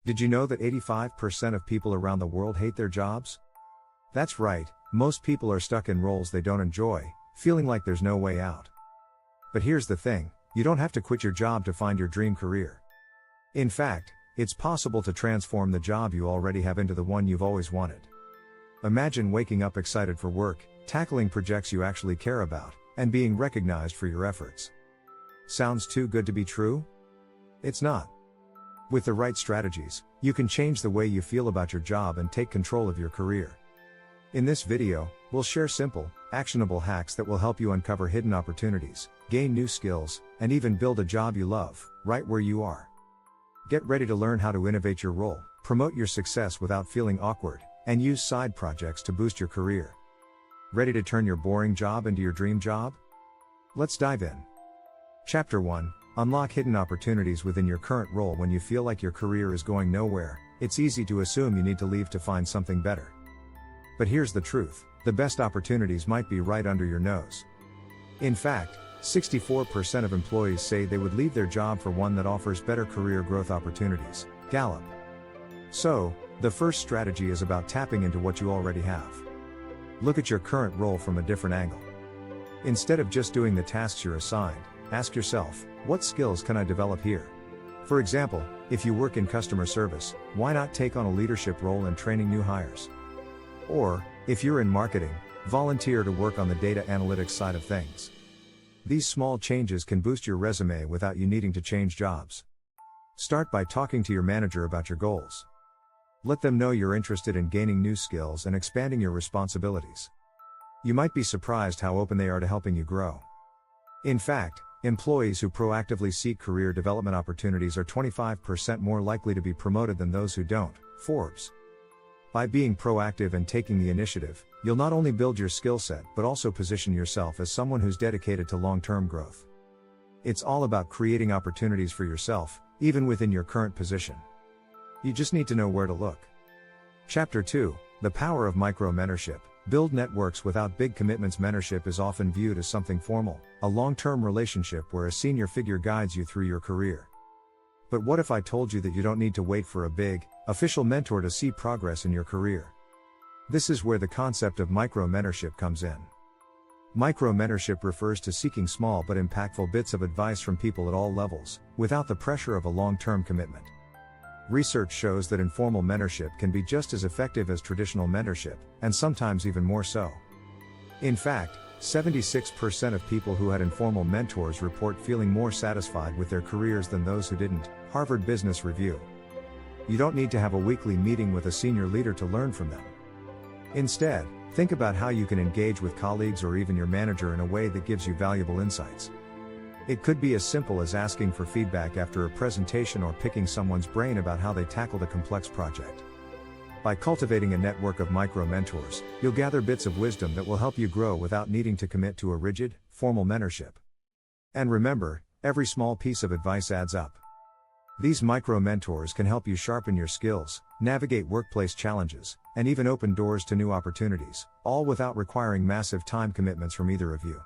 Did you know that 85% of people around the world hate their jobs? That's right, most people are stuck in roles they don't enjoy, feeling like there's no way out. But here's the thing, you don't have to quit your job to find your dream career. In fact, it's possible to transform the job you already have into the one you've always wanted. Imagine waking up excited for work, tackling projects you actually care about, and being recognized for your efforts. Sounds too good to be true? It's not. With the right strategies, you can change the way you feel about your job and take control of your career. In this video, we'll share simple, actionable hacks that will help you uncover hidden opportunities, gain new skills, and even build a job you love, right where you are. Get ready to learn how to innovate your role, promote your success without feeling awkward, and use side projects to boost your career. Ready to turn your boring job into your dream job? Let's dive in. Chapter 1. Unlock hidden opportunities within your current role. When you feel like your career is going nowhere, it's easy to assume you need to leave to find something better. But here's the truth, the best opportunities might be right under your nose. In fact, 64% of employees say they would leave their job for one that offers better career growth opportunities. Gallup. So, the first strategy is about tapping into what you already have. Look at your current role from a different angle. Instead of just doing the tasks you're assigned, ask yourself, what skills can I develop here? For example, if you work in customer service, why not take on a leadership role in training new hires? Or, if you're in marketing, volunteer to work on the data analytics side of things. These small changes can boost your resume without you needing to change jobs. Start by talking to your manager about your goals. Let them know you're interested in gaining new skills and expanding your responsibilities. You might be surprised how open they are to helping you grow. In fact, employees who proactively seek career development opportunities are 25% more likely to be promoted than those who don't. Forbes. By being proactive and taking the initiative, you'll not only build your skill set but also position yourself as someone who's dedicated to long-term growth. It's all about creating opportunities for yourself, even within your current position. You just need to know where to look. Chapter 2. The power of micro-mentorship. Build networks without big commitments. Mentorship is often viewed as something formal, a long-term relationship where a senior figure guides you through your career. But what if I told you that you don't need to wait for a big, official mentor to see progress in your career? This is where the concept of micro-mentorship comes in. Micro-mentorship refers to seeking small but impactful bits of advice from people at all levels, without the pressure of a long-term commitment. Research shows that informal mentorship can be just as effective as traditional mentorship, and sometimes even more so. In fact, 76% of people who had informal mentors report feeling more satisfied with their careers than those who didn't. Harvard Business Review. You don't need to have a weekly meeting with a senior leader to learn from them. Instead, think about how you can engage with colleagues or even your manager in a way that gives you valuable insights. It could be as simple as asking for feedback after a presentation or picking someone's brain about how they tackled a complex project. By cultivating a network of micro-mentors, you'll gather bits of wisdom that will help you grow without needing to commit to a rigid, formal mentorship. And remember, every small piece of advice adds up. These micro-mentors can help you sharpen your skills, navigate workplace challenges, and even open doors to new opportunities, all without requiring massive time commitments from either of you.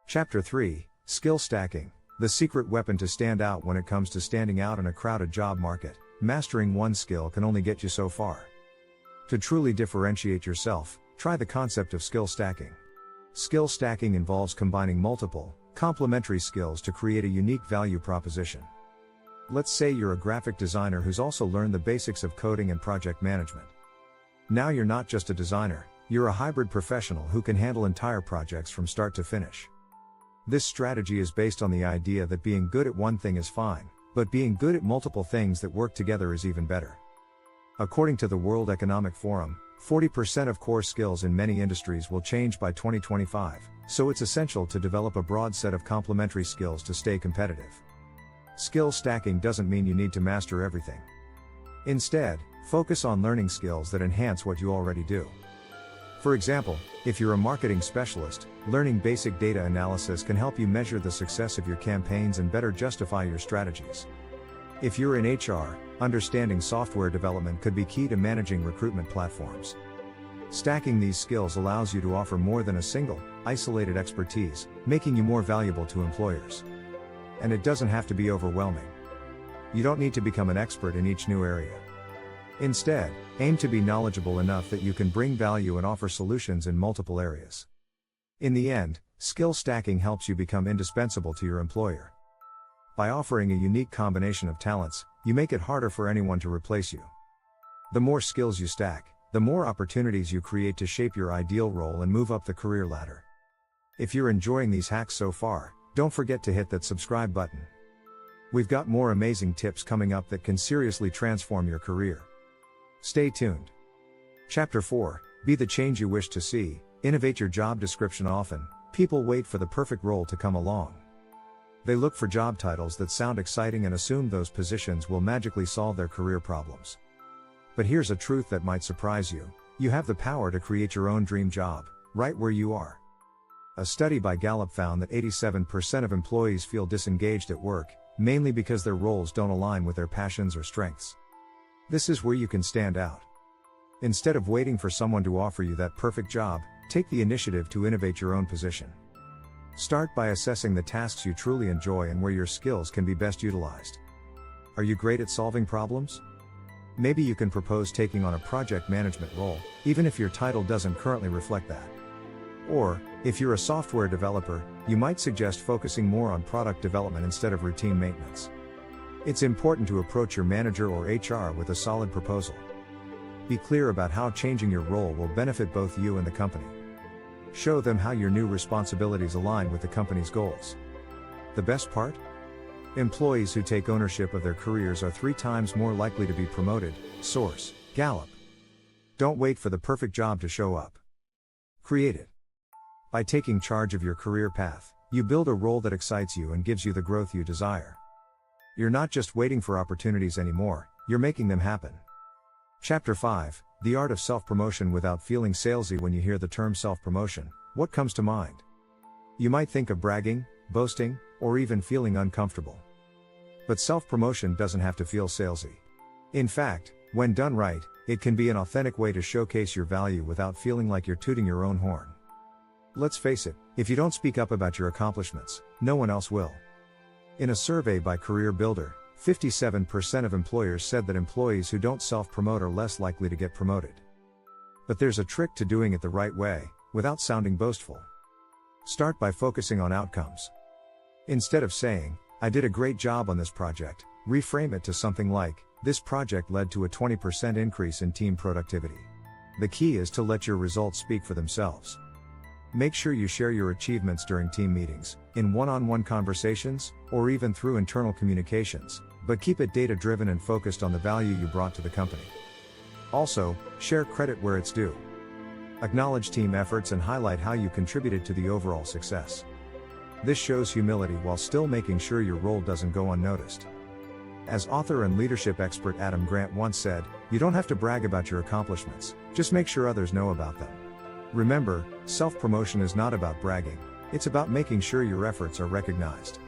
Chapter 3. Skill stacking. The secret weapon to stand out. When it comes to standing out in a crowded job market, mastering one skill can only get you so far. To truly differentiate yourself, try the concept of skill stacking. Skill stacking involves combining multiple, complementary skills to create a unique value proposition. Let's say you're a graphic designer who's also learned the basics of coding and project management. Now you're not just a designer, you're a hybrid professional who can handle entire projects from start to finish. This strategy is based on the idea that being good at one thing is fine, but being good at multiple things that work together is even better. According to the World Economic Forum, 40% of core skills in many industries will change by 2025, so it's essential to develop a broad set of complementary skills to stay competitive. Skill stacking doesn't mean you need to master everything. Instead, focus on learning skills that enhance what you already do. For example, if you're a marketing specialist, learning basic data analysis can help you measure the success of your campaigns and better justify your strategies. If you're in HR, understanding software development could be key to managing recruitment platforms. Stacking these skills allows you to offer more than a single, isolated expertise, making you more valuable to employers. And it doesn't have to be overwhelming. you don't need to become an expert in each new area. Instead, aim to be knowledgeable enough that you can bring value and offer solutions in multiple areas. In the end, skill stacking helps you become indispensable to your employer. By offering a unique combination of talents, you make it harder for anyone to replace you. The more skills you stack, the more opportunities you create to shape your ideal role and move up the career ladder. If you're enjoying these hacks so far, don't forget to hit that subscribe button. We've got more amazing tips coming up that can seriously transform your career. Stay tuned. Chapter 4, Be the change you wish to see. Innovate your job description. Often, people wait for the perfect role to come along. They look for job titles that sound exciting and assume those positions will magically solve their career problems. But here's a truth that might surprise you. You have the power to create your own dream job, right where you are. A study by Gallup found that 87% of employees feel disengaged at work, mainly because their roles don't align with their passions or strengths. This is where you can stand out. Instead of waiting for someone to offer you that perfect job, take the initiative to innovate your own position. Start by assessing the tasks you truly enjoy and where your skills can be best utilized. Are you great at solving problems? Maybe you can propose taking on a project management role, even if your title doesn't currently reflect that. Or, if you're a software developer, you might suggest focusing more on product development instead of routine maintenance. It's important to approach your manager or HR with a solid proposal. Be clear about how changing your role will benefit both you and the company. Show them how your new responsibilities align with the company's goals. The best part? Employees who take ownership of their careers are 3 times more likely to be promoted. Source: Gallup. Don't wait for the perfect job to show up. Create it. By taking charge of your career path, you build a role that excites you and gives you the growth you desire. You're not just waiting for opportunities anymore, you're making them happen. Chapter 5, The Art of Self-Promotion. Without feeling salesy. When you hear the term self-promotion, what comes to mind? You might think of bragging, boasting, or even feeling uncomfortable. But self-promotion doesn't have to feel salesy. In fact, when done right, it can be an authentic way to showcase your value without feeling like you're tooting your own horn. Let's face it, if you don't speak up about your accomplishments, no one else will. In a survey by Career Builder, 57% of employers said that employees who don't self-promote are less likely to get promoted. But there's a trick to doing it the right way, without sounding boastful. Start by focusing on outcomes. Instead of saying, "I did a great job on this project," reframe it to something like, "This project led to a 20% increase in team productivity." The key is to let your results speak for themselves. Make sure you share your achievements during team meetings, in one-on-one conversations, or even through internal communications, but keep it data-driven and focused on the value you brought to the company. Also, share credit where it's due. Acknowledge team efforts and highlight how you contributed to the overall success. This shows humility while still making sure your role doesn't go unnoticed. As author and leadership expert Adam Grant once said, "You don't have to brag about your accomplishments, just make sure others know about them." Remember, self-promotion is not about bragging, it's about making sure your efforts are recognized.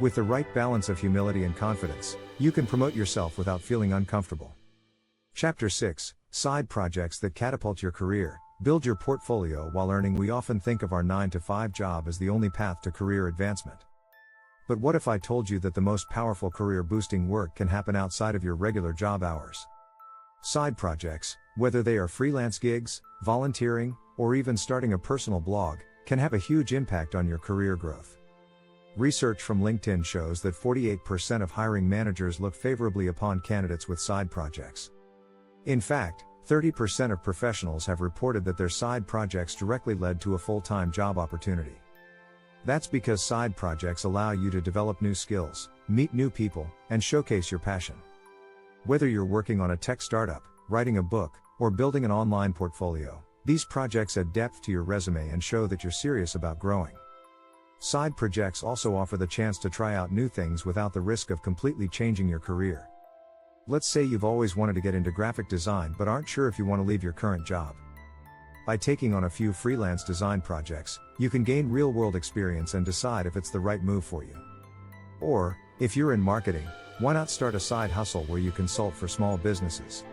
With the right balance of humility and confidence, you can promote yourself without feeling uncomfortable. Chapter 6, Side Projects that Catapult Your Career. Build your portfolio while earning. We often think of our 9-to-5 job as the only path to career advancement. But what if I told you that the most powerful career-boosting work can happen outside of your regular job hours? Side projects, whether they are freelance gigs, volunteering, or even starting a personal blog, can have a huge impact on your career growth. Research from LinkedIn shows that 48% of hiring managers look favorably upon candidates with side projects. In fact, 30% of professionals have reported that their side projects directly led to a full-time job opportunity. That's because side projects allow you to develop new skills, meet new people, and showcase your passion. Whether you're working on a tech startup, writing a book, or building an online portfolio, these projects add depth to your resume and show that you're serious about growing. Side projects also offer the chance to try out new things without the risk of completely changing your career. Let's say you've always wanted to get into graphic design but aren't sure if you want to leave your current job. By taking on a few freelance design projects, you can gain real-world experience and decide if it's the right move for you. Or, if you're in marketing, why not start a side hustle where you consult for small businesses?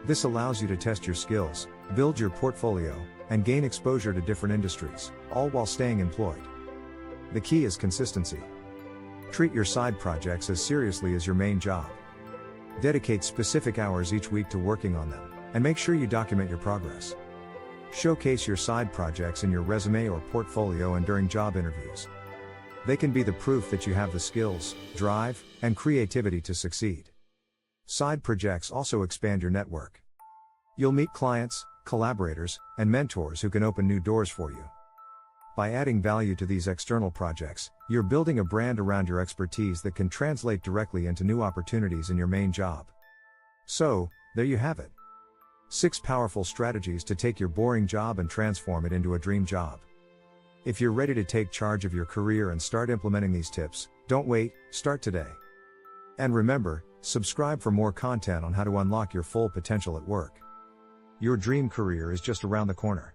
This allows you to test your skills, build your portfolio, and gain exposure to different industries, all while staying employed. The key is consistency. Treat your side projects as seriously as your main job. Dedicate specific hours each week to working on them, and make sure you document your progress. Showcase your side projects in your resume or portfolio and during job interviews. They can be the proof that you have the skills, drive, and creativity to succeed. Side projects also expand your network. You'll meet clients, collaborators, and mentors who can open new doors for you. By adding value to these external projects, you're building a brand around your expertise that can translate directly into new opportunities in your main job. So, there you have it. 6 powerful strategies to take your boring job and transform it into a dream job. If you're ready to take charge of your career and start implementing these tips, don't wait, start today. And remember, subscribe for more content on how to unlock your full potential at work. Your dream career is just around the corner.